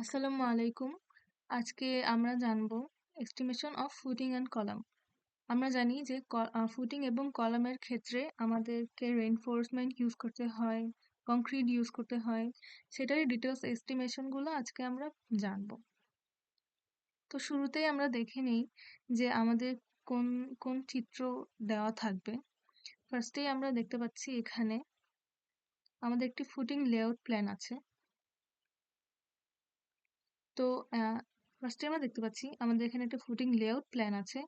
আসসালামু আলাইকুম। আজকে আমরা জানব estimation of footing and column. আমরা জানি যে ফুটিং এবং কলামের ক্ষেত্রে আমাদেরকে রেইনফোর্সমেন্ট ইউজ করতে হয়, কংক্রিট ইউজ করতে হয়। সেটারই ডিটেলস এস্টিমেশনগুলো আজকে আমরা জানব। তো শুরুতেই আমরা দেখে নিই যে আমাদের কোন কোন চিত্র দেওয়া থাকবে। ফার্স্টেই আমরা দেখতে পাচ্ছি এখানে আমাদের একটি ফুটিং লেআউট প্ল্যান আছে। তো ফার্স্টে আমরা দেখতে পাচ্ছি আমাদের এখানে একটা ফুটিং লেআউট প্ল্যান আছে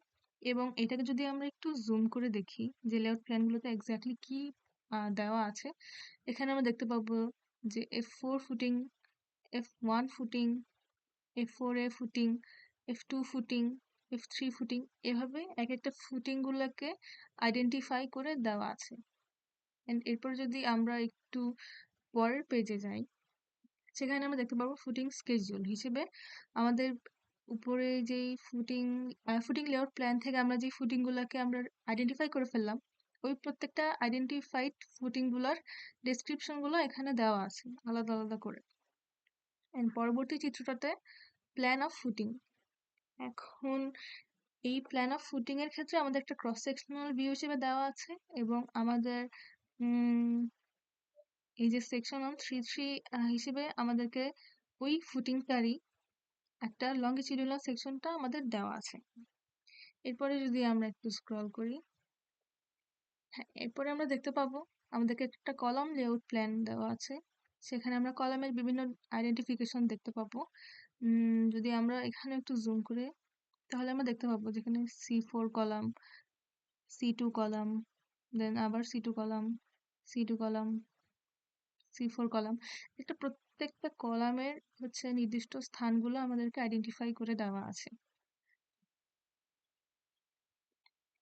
এবং এটাকে যদি আমরা একটু জুম করে দেখি যে লেআউট প্ল্যানগুলোতে এক্স্যাক্টলি কি দেওয়া আছে, এখানে আমরা দেখতে পাবো যে F4 footing, F1 footing, F4A footing, F2 footing, F3 footing, এভাবে এক একটা ফুটিং গুলোকে আইডেন্টিফাই করে দেওয়া আছে। এন্ড এরপর যদি আমরা একটু পরের পেজে যাই, সেখানে আমরা দেখতে পাবো ফুটিং স্কেডিউল হিসেবে আমাদের উপরে যেই ফুটিং লেআউট প্ল্যান থেকে আমরা যে ফুটিং গুলাকে আমরা আইডেন্টিফাই করে ফেললাম, ওই প্রত্যেকটা আইডেন্টিফাইড ফুটিং গুলার ডেসক্রিপশন গুলো এখানে দেওয়া আছে আলাদা আলাদা করে। এন্ড পরবর্তী চিত্রটাতে প্ল্যান অফ ফুটিং। এখন এই প্ল্যান অফ ফুটিং এর ক্ষেত্রে আমাদের একটা ক্রস সেকশনাল ভিউ হিসেবে দেওয়া আছে এবং আমাদের এই যে সেকশন অন 3 হিসেবে আমাদেরকে ওই ফুটিংটারই একটা লঙ্গিটিউডিনাল সেকশনটা আমাদের দেওয়া আছে। এরপরে যদি আমরা একটু স্ক্রল করি, হ্যাঁ, এরপরে আমরা দেখতে পাবো আমাদেরকে একটা কলাম লেআউট প্ল্যান দেওয়া আছে। সেখানে আমরা কলামের বিভিন্ন আইডেন্টিফিকেশন দেখতে পাবো। যদি আমরা এখানে একটু জুম করে, তাহলে আমরা দেখতে পাবো যেখানে C4 কলাম, C2 কলাম, দেন আবার C2 column, C2 column, C4 column. একটা প্রত্যেকটা কলামের হচ্ছে নির্দিষ্ট স্থানগুলো আমাদেরকে আইডেন্টিফাই করে দেওয়া আছে।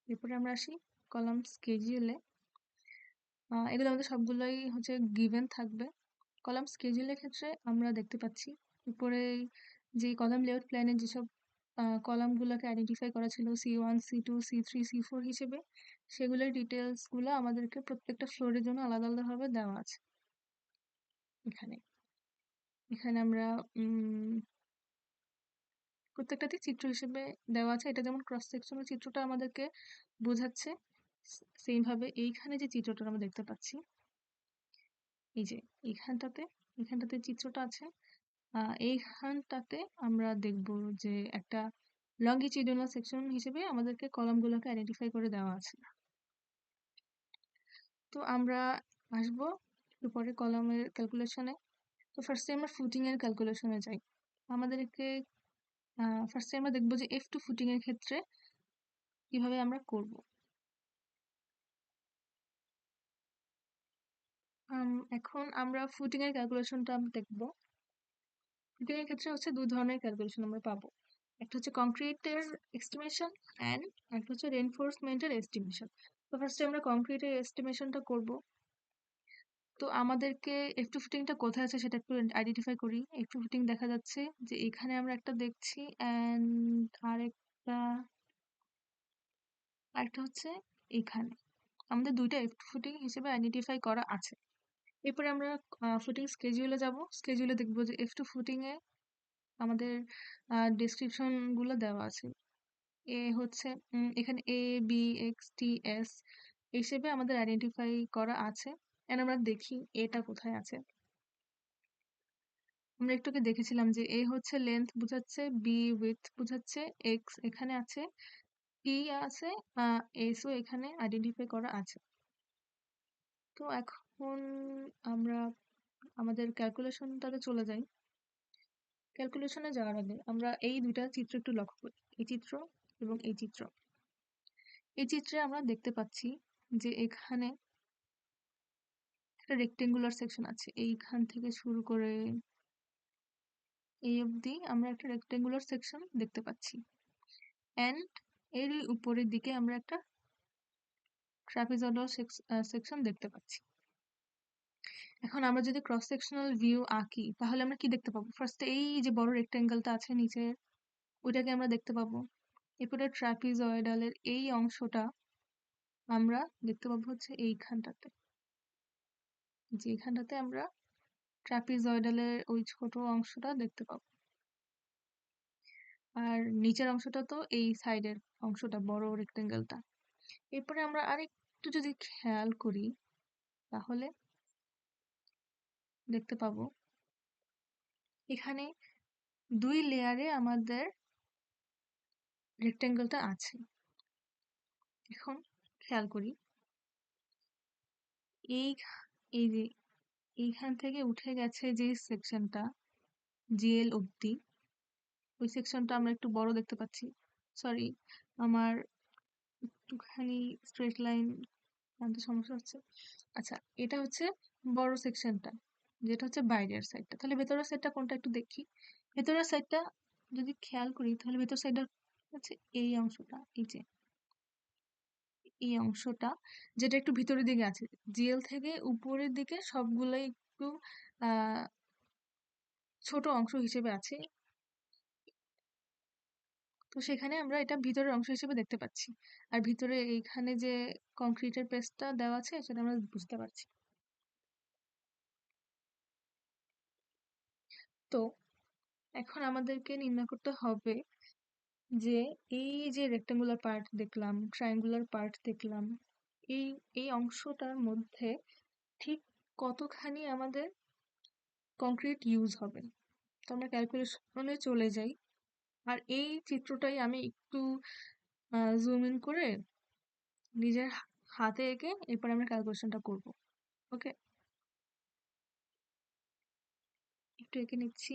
এরপরে আমরা আসি কলাম স্কেডিউলে। এগুলো আমাদের সবগুলোই হচ্ছে গিভেন থাকবে। কলাম স্কেডিউলের ক্ষেত্রে আমরা দেখতে পাচ্ছি উপরে যে কলাম লেআউট প্ল্যানে যেসব কলামগুলোকে আইডেন্টিফাই করা ছিল C1, C2, C3, C4 হিসেবে, সেগুলোর ডিটেলসগুলো আমাদেরকে প্রত্যেকটা ফ্লোরের জন্য আলাদা আলাদাভাবে দেওয়া আছে। এখানে এখানে আমরা প্রত্যেকটাতে চিত্র হিসেবে দেওয়া আছে। এটা যেমন ক্রস সেকশনাল চিত্রটা আমাদেরকে বোঝাচ্ছে, সেম ভাবে এইখানে যে চিত্রটা আমরা দেখতে পাচ্ছি, এই যে এখানটাতে চিত্রটা আছে, এইখানটাতে আমরা দেখব যে একটা লঙ্গিটিউডিনাল সেকশন হিসেবে আমাদেরকে কলামগুলোকে আইডেন্টিফাই করে দেওয়া আছে। তো আমরা আসবো একটু পরে কলামের ক্যালকুলেশনে। তো ফার্স্টে আমরা ফুটিং এর ক্যালকুলেশনে যাই। আমাদেরকে ফার্স্টে আমরা দেখবো যে F2 ফুটিং এর ক্ষেত্রে কিভাবে আমরা করব। এখন আমরা ফুটিং এর ক্যালকুলেশনটা দেখব। ফুটিং এর ক্ষেত্রে হচ্ছে দুই ধরনের ক্যালকুলেশন আমরা পাবো। একটা হচ্ছে কংক্রিটের এস্টিমেশন অ্যান্ড একটা হচ্ছে রেইনফোর্সমেন্টের এস্টিমেশন। তো ফার্স্টে আমরা কংক্রিটের এস্টিমেশনটা করব। তো আমাদেরকে F2 ফুটিংটা কোথায় আছে সেটা একটু আইডেন্টিফাই করি। F2 ফুটিং দেখা যাচ্ছে যে এখানে আমরা একটা দেখছি, অ্যান্ড আরেকটা হচ্ছে এখানে। আমাদের দুইটা F2 ফুটিং হিসেবে আইডেন্টিফাই করা আছে। এরপরে আমরা ফুটিং স্কেডিউলে যাব। স্কেডিউলে দেখবো যে F2 ফুটিং এ আমাদের ডেসক্রিপশন গুলো দেওয়া আছে। এ হচ্ছে এখানে A, B, X, T, S হিসেবে আমাদের আইডেন্টিফাই করা আছে। এন্ড আমরা দেখি এটা কোথায় আছে। আমরা একটু আগে দেখেছিলাম যে A হচ্ছে লেন্থ বোঝাচ্ছে, B উইডথ বোঝাচ্ছে, X এখানে আছে, T আছে, S ও এখানে আইডেন্টিফাই করা আছে। তো এখন আমরা আমাদের ক্যালকুলেশনটাতে চলে যাই। ক্যালকুলেশনে যাওয়ার আগে আমরা এই দুইটা চিত্র একটু লক্ষ্য করি, এই চিত্র এবং এই চিত্র। এই চিত্রে আমরা দেখতে পাচ্ছি যে এখানে একটা রেক্টেঙ্গুলার সেকশন আছে। এইখান থেকে শুরু করে এই অবধি আমরা একটা রেক্টেঙ্গুলার সেকশন দেখতে পাচ্ছি, এন্ড এর উপরের দিকে আমরা একটা ট্রাপিজয়েডাল সেকশন দেখতে পাচ্ছি। এখন আমরা যদি ক্রস সেকশনাল ভিউ আঁকি, তাহলে আমরা কি দেখতে পাবো? ফার্স্টে এই যে বড় রেক্টেঙ্গেলটা আছে নিচে, ওইটাকে আমরা দেখতে পাবো। এরপরে ট্রাপিজয়েডালের এই অংশটা আমরা দেখতে পাবো হচ্ছে এইখানটাতে, যেখানটাতে আমরা ট্রাপিজয়েডালের ওই ছোট অংশটা দেখতে পাবো। আর নিচের অংশটা তো এই সাইডের অংশটা, বড় রেক্টেঙ্গেলটা। এরপরে আমরা আরেকটু যদি খেয়াল করি তাহলে দেখতে পাবো এখানে 2 লেয়ারে আমাদের রেক্টেঙ্গেলটা আছে। এখন খেয়াল করি এই এই যে এইখান থেকে উঠে গেছে যে সেকশনটা জিএল অব্দি, ওই সেকশনটা আমরা একটু বড় দেখতে পাচ্ছি। সরি, আমার একটুখানি স্ট্রেট লাইন আনতে সমস্যা হচ্ছে। আচ্ছা, এটা হচ্ছে বড় সেকশনটা, যেটা হচ্ছে বাইরের সাইডটা। তাহলে ভেতরের সাইডটা কোনটা একটু দেখি। ভেতরের সাইডটা যদি খেয়াল করি তাহলে ভেতর সাইডটা হচ্ছে এই অংশটা, এই যে এই অংশটা, যেটা একটু ভিতরের দিকে আছে। জিএল থেকে উপরের দিকে সবগুলোই একটু আহ ছোট অংশ হিসেবে আছে। তো সেখানে আমরা এটা ভিতরের অংশ হিসেবে দেখতে পাচ্ছি। আর ভিতরে এইখানে যে কংক্রিটের পেস্টটা দেওয়া আছে সেটা আমরা বুঝতে পারছি। তো এখন আমাদেরকে নির্ণয় করতে হবে যে এই যে রেক্টাঙ্গুলার পার্ট দেখলাম, ট্রায়াঙ্গুলার পার্ট দেখলাম, এই এই অংশটার মধ্যে ঠিক কতখানি আমাদের কংক্রিট ইউজ হবে। তো আমরা ক্যালকুলেশনে চলে যাই। আর এই চিত্রটাই আমি একটু জুম ইন করে নিজের হাতে এঁকে এরপর আমরা ক্যালকুলেশনটা করব। ওকে, একটু এঁকে নিচ্ছি।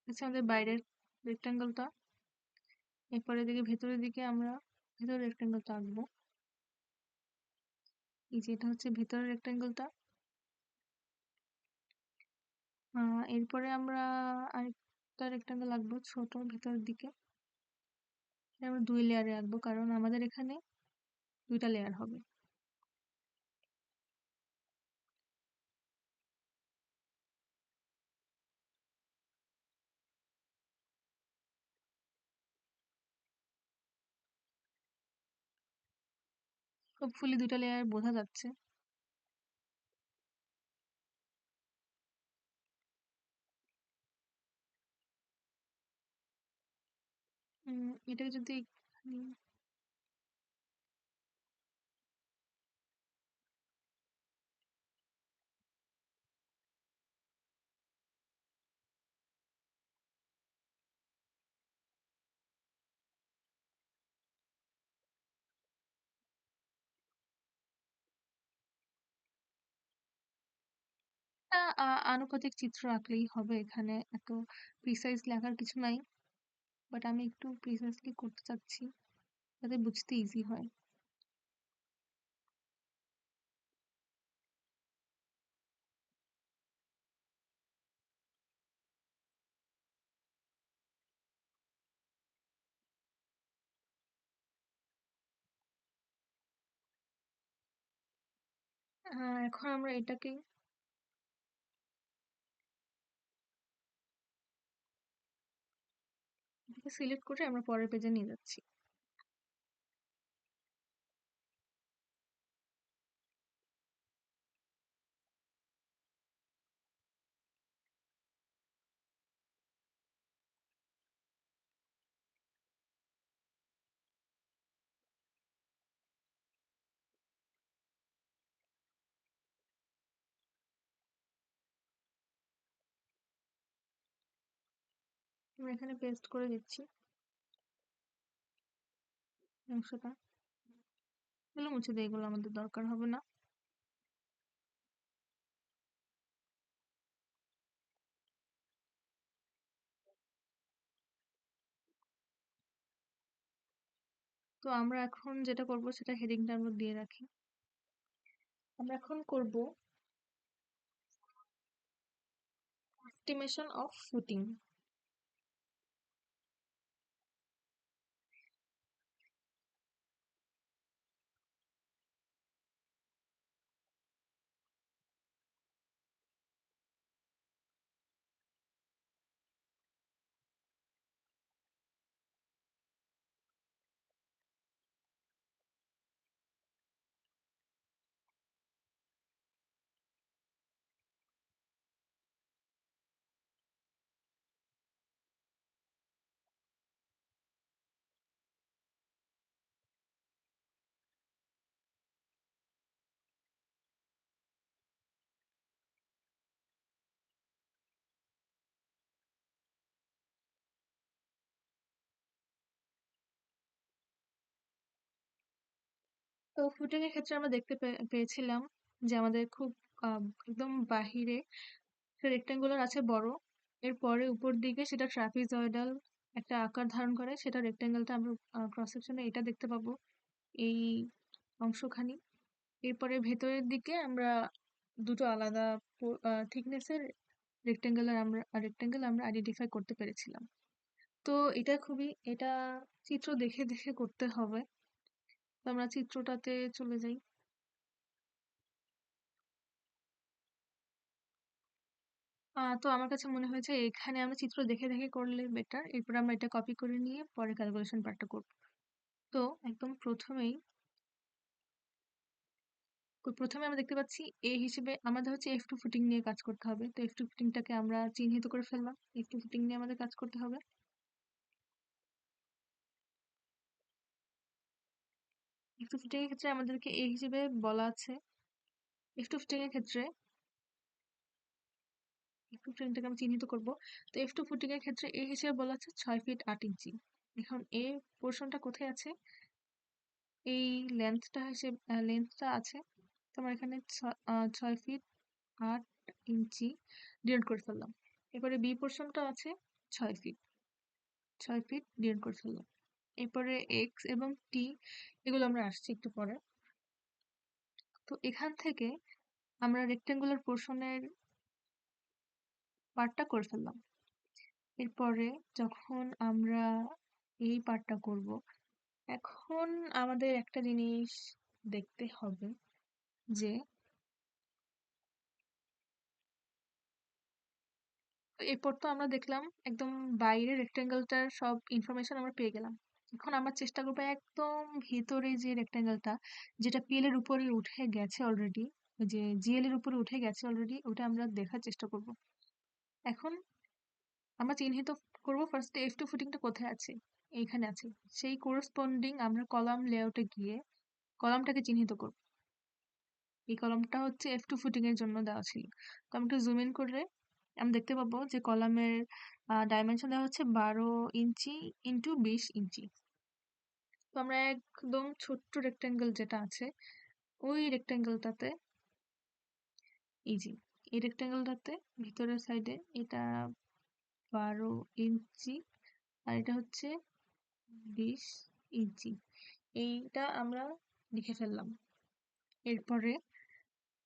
আচ্ছা, আমাদের বাইরের রেক্টাঙ্গেলটা, এরপরে দিকে ভেতরের দিকে আমরা ভেতরের রেক্টাঙ্গেলটা আঁকবো। এই যে এটা হচ্ছে ভেতরের রেক্টাঙ্গেলটা। এরপরে আমরা আরেকটা রেক্টাঙ্গেল আঁকবো ছোট ভেতরের দিকে। এটা আমরা 2 লেয়ারে আঁকবো কারণ আমাদের এখানে 2টা লেয়ার হবে। হোপফুলি 2টা লেয়ার বোঝা যাচ্ছে। এটাকে যদি একটুখানি আনুপাতিক চিত্র আঁকলেই হবে, এখানে এত প্রিসাইজ লেখার কিছু নাই। বাট আমি একটু প্রিসাইজলি করতে চাচ্ছি যাতে বুঝতে ইজি হয়। এখন আমরা এটাকে সিলেক্ট করে আমরা পরের পেজে নিয়ে যাচ্ছি। আমরা এখানে পেস্ট করে দিচ্ছি অংশটা। এগুলো মুছে দিই, এগুলো আমাদের দরকার হবে না। তো আমরা এখন যেটা করব সেটা হেডিংটা আমরা দিয়ে রাখি। আমরা এখন করব এস্টিমেশন অফ ফুটিং। তো ফুটিং এর ক্ষেত্রে আমরা দেখতে পেয়েছিলাম যে আমাদের খুব একদম বাহিরে একটা রেক্টেঙ্গুলার আছে বড়। এরপরে উপর দিকে সেটা ট্রাপিজয়েডাল একটা আকার ধারণ করে, সেটা রেক্টেঙ্গেলটা আমরা ক্রস সেকশনে এটা দেখতে পাবো, এই অংশখানি। এরপরে ভেতরের দিকে আমরা দুটো আলাদা থিকনেসের রেক্টেঙ্গেল আমরা আইডেন্টিফাই করতে পেরেছিলাম। তো এটা চিত্র দেখে দেখে করতে হবে। তো আমরা চিত্রটাতে চলে যাই। তো আমার কাছে মনে হয়েছে এখানে আমরা চিত্র দেখে দেখে করলে বেটার। এরপর আমরা এটা কপি করে নিয়ে পরে ক্যালকুলেশন পার্টটা করব। তো একদম প্রথমে আমরা দেখতে পাচ্ছি এ হিসেবে আমাদের হচ্ছে F2 ফুটিং নিয়ে কাজ করতে হবে। তো F2 ফুটিংটাকে আমরা চিহ্নিত করে ফেললাম। F2 ফুটিং নিয়ে আমাদের কাজ করতে হবে। F2 ফুটিং এর ক্ষেত্রে আমাদেরকে এ হিসেবে বলা আছে। F2 ফুটিং এর ক্ষেত্রে F2 ফুটিংটাকে আমরা চিহ্নিত করব। তো F2 ফুটিং এর ক্ষেত্রে এ হিসেবে বলা আছে 6 ফিট 8 ইঞ্চি। এখন এ পোর্শনটা কোথায় আছে? এই লেন্থটা আছে তোমার এখানে 6 ফিট 8 ইঞ্চি ডিভাইড করে ফেললাম। এরপরে বি পোর্শনটা আছে 6 ফিট 6 ফিট ডিভাইড করে ফেললাম। এরপরে এক্স এবং টি এগুলো আমরা আসছি একটু পরে। তো এখান থেকে আমরা রেক্টেঙ্গুলার পোর্শনের পার্টটা করে ফেললাম। এরপরে যখন আমরা এই পার্টটা করব, এখন আমাদের একটা জিনিস দেখতে হবে যে এরপর তো আমরা দেখলাম একদম বাইরের রেক্টেঙ্গেলটার সব ইনফরমেশন আমরা পেয়ে গেলাম। এখন আমরা চেষ্টা করবো একদম ভিতরে যে রেক্টেঙ্গেলটা, যেটা পিএল এর উপরে উঠে গেছে অলরেডি, যে জিএল এর উপরে উঠে গেছে অলরেডি, ওটা আমরা দেখার চেষ্টা করব। এখন আমরা চিহ্নিত করব ফার্স্টে F2 ফুটিংটা কোথায় আছে, এইখানে আছে। সেই কোরেসপন্ডিং আমরা কলাম লেআউটে গিয়ে কলামটাকে চিহ্নিত করব। এই কলামটা হচ্ছে F2 ফুটিং এর জন্য দেওয়া ছিল। তো আমি একটু জুম ইন করলে আমরা দেখতে পাবো যে কলামের ডাইমেনশন দেওয়া হচ্ছে 12 ইঞ্চি ইন্টু 20 ইঞ্চি। তো আমরা একদম ছোট্ট রেক্টেঙ্গেল যেটা আছে ওই রেক্টেঙ্গেলটাতে, এই যে এই রেক্টেঙ্গেলটাতে ভিতরের সাইডে এটা 12 ইঞ্চি আর এটা হচ্ছে 20 ইঞ্চি, এইটা আমরা লিখে ফেললাম। এরপরে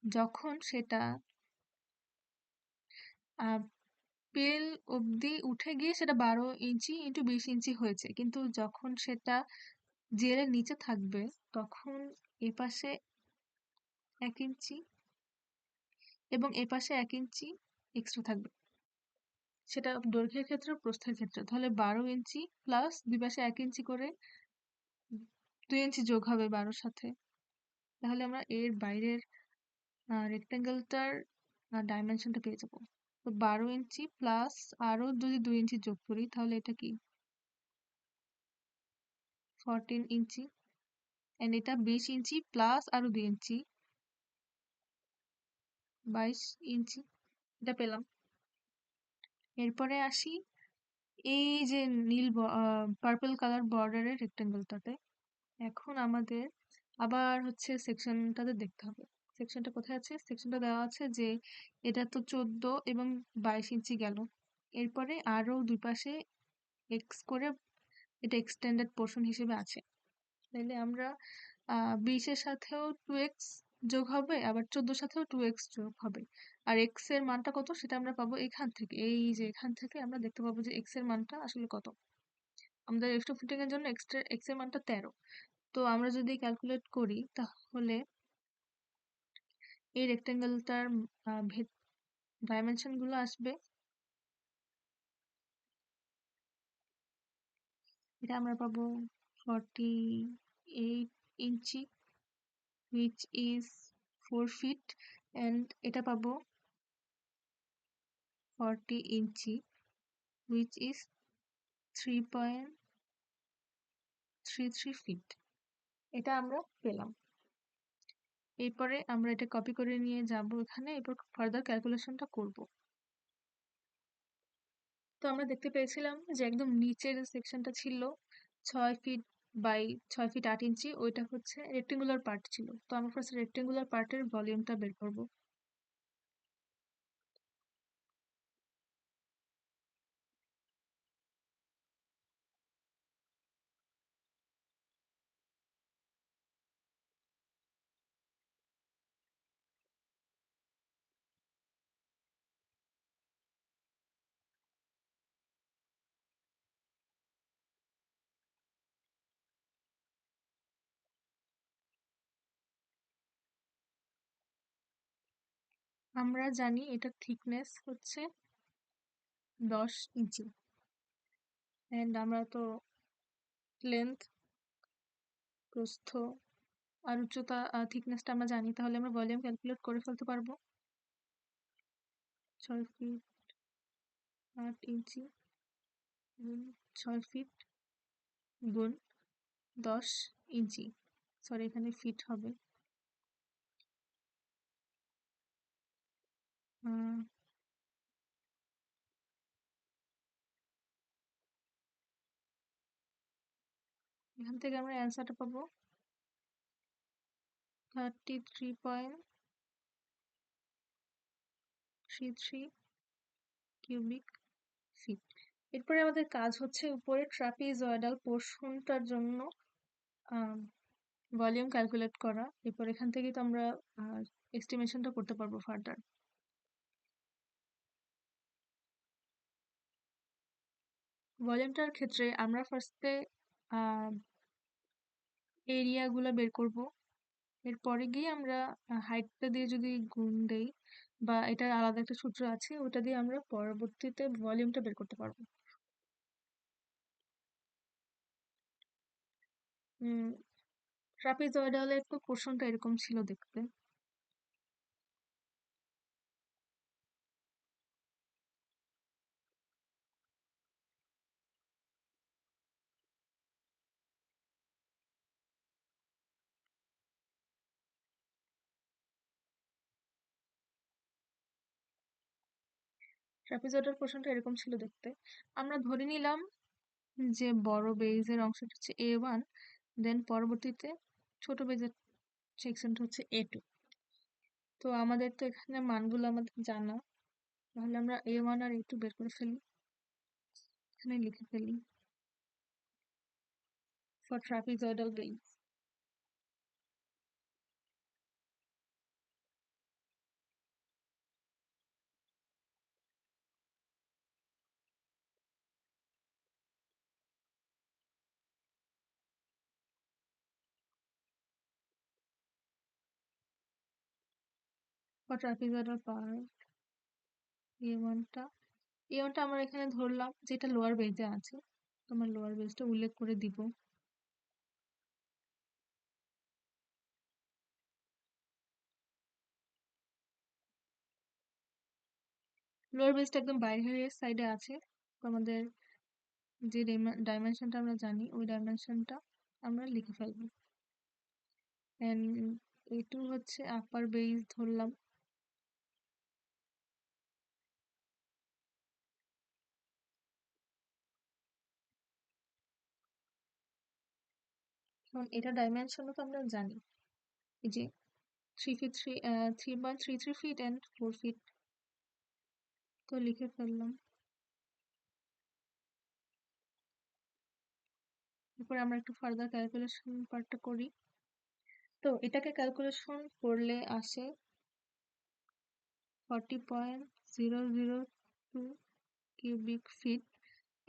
যখন সেটা পেল অবধি উঠে গিয়ে সেটা 12 ইঞ্চি ইন্টু 20 ইঞ্চি হয়েছে, কিন্তু যখন সেটা জেলের নিচে থাকবে তখন এপাশে 1 ইঞ্চি এবং এপাশে 1 ইঞ্চি এক্সট্রা থাকবে, সেটা দৈর্ঘ্যের ক্ষেত্রে প্রস্থের ক্ষেত্রে। তাহলে 12 ইঞ্চি প্লাস দুই পাশে 1 ইঞ্চি করে 2 ইঞ্চি যোগ হবে 12-র সাথে। তাহলে আমরা এর বাইরের রেক্টেঙ্গেলটার ডাইমেনশনটা পেয়ে যাবো। তো 12 ইঞ্চি প্লাস আরো যদি 2 ইঞ্চি যোগ করি তাহলে এটা কি 14 ইঞ্চি, এন্ড এটা 20 ইঞ্চি প্লাস আরো 2 ইঞ্চি 22 ইঞ্চি, এটা পেলাম। এরপরে আসি এই যে নীল পার্পল কালার বর্ডারের রেক্টেঙ্গেলটাতে। এখন আমাদের আবার হচ্ছে সেকশনটাতে দেখতে হবে। সেকশনটা কোথায় আছে? সেকশনটা দেওয়া আছে যে এটা তো 14 এবং 22 ইঞ্চি গেল। এরপরে আরো দুই পাশে এক্স করে এটা এক্সটেন্ডেড পোর্শন হিসেবে আছে। তাহলে আমরা 20-এর সাথেও 2x যোগ হবে, আবার 14-র সাথেও 2x যোগ হবে। আর x এর মানটা কত সেটা আমরা পাবো এখান থেকে। এই যে এখান থেকে আমরা দেখতে পাবো যে x এর মানটা আসলে কত। আমাদের F2 ফুটিং এর জন্য x এর মানটা 13। তো আমরা যদি ক্যালকুলেট করি তাহলে এই রেক্টেঙ্গেলটার ডাইমেনশন গুলো আসবে, এটা আমরা পাবো 48 ইঞ্চি which is 4 feet, and এটা পাবো 40 ইঞ্চি which is 3.33 feet। এটা আমরা পেলাম। এরপরে আমরা এটা কপি করে নিয়ে যাব এখানে, এরপর ফার্দার ক্যালকুলেশনটা করব। তো আমরা দেখতে পেয়েছিলাম যে একদম নিচের সেকশনটা ছিল 6 ফিট বাই 6 ফিট 8 ইঞ্চি, ওইটা হচ্ছে রেক্টেঙ্গুলার পার্ট ছিল। তো আমরা ফার্স্ট রেক্টেঙ্গুলার পার্টের ভলিউমটা বের করব। আমরা জানি এটা থিকনেস হচ্ছে 10 ইঞ্চি, অ্যান্ড আমরা তো লেন্থ, প্রস্থ আর উচ্চতা, থিকনেসটা আমরা জানি, তাহলে আমরা ভলিউম ক্যালকুলেট করে ফেলতে পারবো। 6 ফিট 8 ইঞ্চি গুণ 6 ফিট গুণ 10 ইঞ্চি, সরি এখানে ফিট হবে। এখান থেকে আমরা অ্যান্সারটা পাবো 33.33 কিউবিক ফিট। এরপরে আমাদের কাজ হচ্ছে উপরে ট্রাপিজয়েডাল পোর্শনটার জন্য ভলিউম ক্যালকুলেট করা। এরপর এখান থেকে তো আমরা এস্টিমেশনটা করতে পারবো ফার্দার। ভলিউমটার ক্ষেত্রে আমরা ফার্স্টে এরিয়াগুলো বের করব, এরপরে গিয়ে আমরা হাইটটা দিয়ে যদি গুণ দেই বা এটার আলাদা একটা সূত্র আছে, ওটা দিয়ে আমরা পরবর্তীতে ভলিউমটা বের করতে পারবো। ট্রাপিজয়েডালের তো পোর্শনটা এরকম ছিল দেখতে। ট্রাপিজয়েডাল পোর্শনটা এরকম ছিল দেখতে। আমরা ধরে নিলাম যে বড় বেজের অংশটা হচ্ছে A1, দেন পরবর্তীতে ছোট বেজের সেকশনটা হচ্ছে A2। তো আমাদের তো এখানে মানগুলো আমাদের জানা, তাহলে আমরা A1 আর A2 বের করে ফেলি, এখানে লিখে ফেলি for trapezoidal base. For trapezoidal part A1টা আমরা এখানে ধরলাম যেটা লোয়ার বেজে আছে, তোমার লোয়ার বেজটা উল্লেখ করে দিব। লোয়ার বেজটা একদম বাইরের সাইডে আছে, তো আমাদের যে ডাইমেনশনটা আমরা জানি ওই ডাইমেনশনটা আমরা লিখে ফেলবো। এন্ড A2 হচ্ছে আপার বেজ ধরলাম। এখন এটা ডাইমেনশনও তো আমরা জানি, এই যে 3.33 ফিট অ্যান্ড 4 ফিট, তো লিখে ফেললাম। এরপর আমরা একটু ফার্দার ক্যালকুলেশন পার্টটা করি। তো এটাকে ক্যালকুলেশন করলে আসে 40.002 কিউবিক ফিট,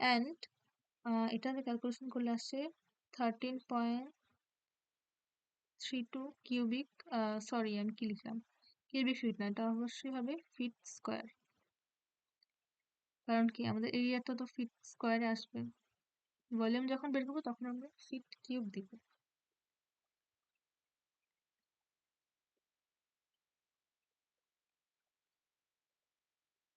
অ্যান্ড এটাকে ক্যালকুলেশন করলে আসে 13.32 কিউবিক, সরি আমি কি লিখলাম, কিউবিক ফিট না, এটা অবশ্যই হবে ফিট স্কোয়ার, কারণ কি আমাদের এরিয়াটা তো ফিট স্কোয়ারে আসবে। ভলিউম যখন বের করবো তখন আমরা ফিট কিউব দিব।